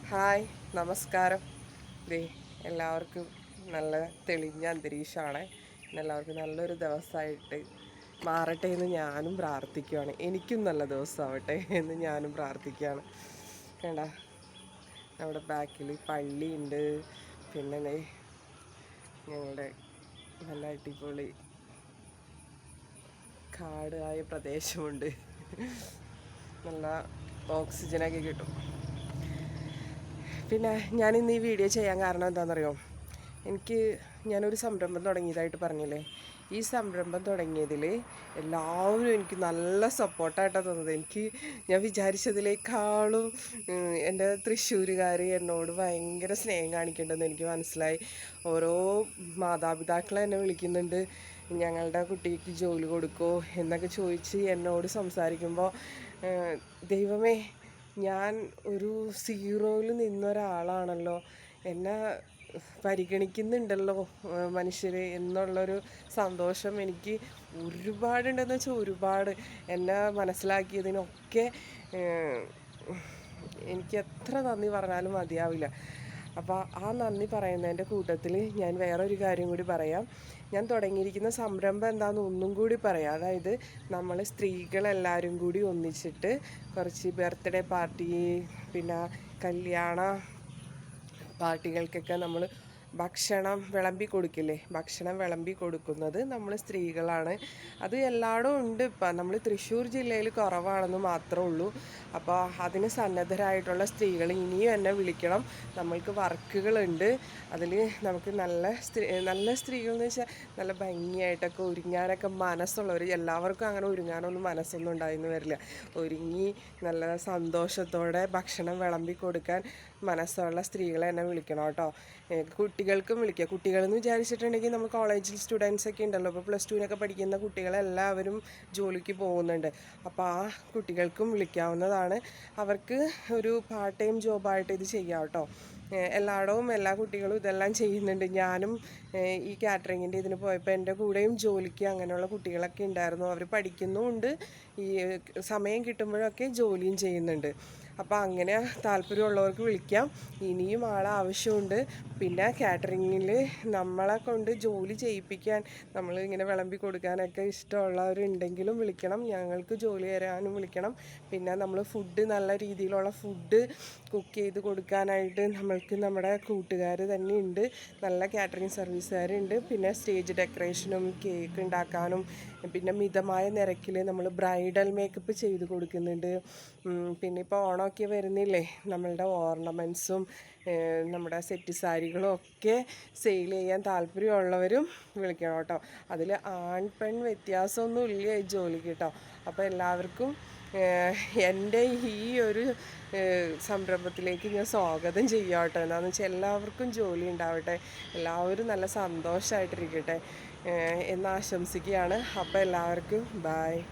Hi, നമസ്കാരം. ദേ എല്ലാവർക്കും നല്ല തെളിഞ്ഞ അന്തരീക്ഷമാണ്. എല്ലാവർക്കും നല്ലൊരു ദിവസമായിട്ട് മാറട്ടെ എന്ന് ഞാനും പ്രാർത്ഥിക്കുകയാണ്. എനിക്കും നല്ല ദിവസമാവട്ടെ എന്ന് ഞാനും പ്രാർത്ഥിക്കുകയാണ്. കണ്ട, നമ്മുടെ ബാക്കിൽ പള്ളിയുണ്ട്. പിന്നെ ഞങ്ങളുടെ നല്ല അടിപൊളി കാടായ പ്രദേശമുണ്ട്. നല്ല ഓക്സിജനൊക്കെ കിട്ടും. പിന്നെ ഞാനിന്ന് ഈ വീഡിയോ ചെയ്യാൻ കാരണം എന്താണെന്നറിയോ? ഞാനൊരു സംരംഭം തുടങ്ങിയതായിട്ട് പറഞ്ഞില്ലേ. ഈ സംരംഭം തുടങ്ങിയതിൽ എല്ലാവരും എനിക്ക് നല്ല സപ്പോർട്ടായിട്ടാണ് തോന്നുന്നത്. ഞാൻ വിചാരിച്ചതിനേക്കാളും എൻ്റെ തൃശ്ശൂരുകാർ എന്നോട് ഭയങ്കര സ്നേഹം കാണിക്കേണ്ടതെന്ന് എനിക്ക് മനസ്സിലായി. ഓരോ മാതാപിതാക്കൾ എന്നെ വിളിക്കുന്നുണ്ട്, ഞങ്ങളുടെ കുട്ടിക്ക് ജോലി കൊടുക്കുമോ എന്നൊക്കെ ചോദിച്ച് എന്നോട് സംസാരിക്കുമ്പോൾ ദൈവമേ, ഞാൻ ഒരു സീറോയിൽ നിന്നൊരാളാണല്ലോ, എന്നെ പരിഗണിക്കുന്നുണ്ടല്ലോ മനുഷ്യർ എന്നുള്ളൊരു സന്തോഷം എനിക്ക് ഒരുപാടുണ്ടെന്ന് വെച്ചാൽ ഒരുപാട്. എന്നെ മനസ്സിലാക്കിയതിനൊക്കെ എനിക്ക് എത്ര നന്ദി പറഞ്ഞാലും മതിയാവില്ല. അപ്പോൾ ആ നന്ദി പറയുന്നതിൻ്റെ കൂട്ടത്തിൽ ഞാൻ വേറൊരു കാര്യം കൂടി പറയാം. ഞാൻ തുടങ്ങിയിരിക്കുന്ന സംരംഭം എന്താണെന്ന് ഒന്നും കൂടി പറയാം. അതായത് നമ്മൾ സ്ത്രീകളെല്ലാവരും കൂടി ഒന്നിച്ചിട്ട് കുറച്ച് ബർത്ത്ഡേ പാർട്ടി, പിന്നെ കല്യാണ പാർട്ടികൾക്കൊക്കെ നമ്മൾ ഭക്ഷണം വിളമ്പി കൊടുക്കില്ലേ, ഭക്ഷണം വിളമ്പി കൊടുക്കുന്നത് നമ്മൾ സ്ത്രീകളാണ്. അത് എല്ലായിടവും ഉണ്ട്. ഇപ്പം നമ്മൾ തൃശ്ശൂർ ജില്ലയിൽ കുറവാണെന്ന് മാത്രമേ ഉള്ളൂ. അപ്പോൾ അതിന് സന്നദ്ധരായിട്ടുള്ള സ്ത്രീകൾ ഇനിയും എന്നെ വിളിക്കണം. നമ്മൾക്ക് വർക്കുകളുണ്ട്. അതിൽ നമുക്ക് നല്ല സ്ത്രീകൾ എന്ന് വെച്ചാൽ നല്ല ഭംഗിയായിട്ടൊക്കെ ഒരുങ്ങാനൊക്കെ മനസ്സുള്ളവർ. എല്ലാവർക്കും അങ്ങനെ ഒരുങ്ങാനൊന്നും മനസ്സൊന്നും ഉണ്ടായിരുന്നു വരില്ല. ഒരുങ്ങി നല്ല സന്തോഷത്തോടെ ഭക്ഷണം വിളമ്പി കൊടുക്കാൻ മനസ്സുള്ള സ്ത്രീകളെ എന്നെ വിളിക്കണം കേട്ടോ. കുട്ടികൾക്കും വിളിക്കുക. കുട്ടികളെന്ന് വിചാരിച്ചിട്ടുണ്ടെങ്കിൽ നമ്മൾ കോളേജിൽ സ്റ്റുഡൻസൊക്കെ ഉണ്ടല്ലോ. ഇപ്പോൾ +2 പഠിക്കുന്ന കുട്ടികളെല്ലാവരും ജോലിക്ക് പോകുന്നുണ്ട്. അപ്പോൾ ആ കുട്ടികൾക്കും വിളിക്കാവുന്നതാണ്. അവർക്ക് ഒരു പാർട്ട് ടൈം ജോബായിട്ട് ഇത് ചെയ്യാം കേട്ടോ. എല്ലായിടവും എല്ലാ കുട്ടികളും ഇതെല്ലാം ചെയ്യുന്നുണ്ട്. ഞാനും ഈ കാറ്ററിങ്ങിൻ്റെ ഇതിന് പോയപ്പോൾ എൻ്റെ കൂടെയും ജോലിക്ക് അങ്ങനെയുള്ള കുട്ടികളൊക്കെ ഉണ്ടായിരുന്നു. അവർ പഠിക്കുന്നുമുണ്ട്, ഈ സമയം കിട്ടുമ്പോഴൊക്കെ ജോലിയും ചെയ്യുന്നുണ്ട്. അപ്പോൾ അങ്ങനെ താല്പര്യമുള്ളവർക്ക് വിളിക്കാം. ഇനിയും ആളെ ആവശ്യമുണ്ട്. പിന്നെ കാറ്ററിങ്ങിൽ നമ്മളെ കൊണ്ട് ജോലി ചെയ്യിപ്പിക്കാൻ, നമ്മൾ ഇങ്ങനെ വിളമ്പി കൊടുക്കാനൊക്കെ ഇഷ്ടമുള്ളവരുണ്ടെങ്കിലും വിളിക്കണം. ഞങ്ങൾക്ക് ജോലി തരാനും വിളിക്കണം. പിന്നെ നമ്മൾ നല്ല രീതിയിലുള്ള ഫുഡ് കുക്ക് ചെയ്ത് കൊടുക്കാനായിട്ട് നമ്മൾക്ക് നമ്മുടെ കൂട്ടുകാർ തന്നെ ഉണ്ട്. നല്ല കാറ്ററിംഗ് സർവീസുകാരുണ്ട്. പിന്നെ സ്റ്റേജ് ഡെക്കറേഷനും കേക്ക് ഉണ്ടാക്കാനും പിന്നെ മിതമായ നിരക്കിൽ നമ്മൾ ബ്രൈഡൽ മേക്കപ്പ് ചെയ്ത് കൊടുക്കുന്നുണ്ട്. പിന്നെ ഇപ്പോൾ ഓണമൊക്കെ വരുന്നില്ലേ, നമ്മളുടെ ഓർണമെൻറ്റ്സും നമ്മുടെ സെറ്റ് സാരികളും ഒക്കെ സെയിൽ ചെയ്യാൻ താല്പര്യമുള്ളവരും വിളിക്കണം കേട്ടോ. അതിൽ ആൺ പെൺ വ്യത്യാസമൊന്നും ഇല്ല ഈ ജോലിക്ക് കേട്ടോ. അപ്പോൾ എല്ലാവർക്കും എൻ്റെ ഈ ഒരു സംരംഭത്തിലേക്ക് ഞാൻ സ്വാഗതം ചെയ്യാം കേട്ടോ. എന്താണെന്ന് വെച്ചാൽ എല്ലാവർക്കും ജോലി ഉണ്ടാവട്ടെ, എല്ലാവരും നല്ല സന്തോഷമായിട്ടിരിക്കട്ടെ എന്ന് ആശംസിക്കുകയാണ്. അപ്പോൾ എല്ലാവർക്കും ബായ്.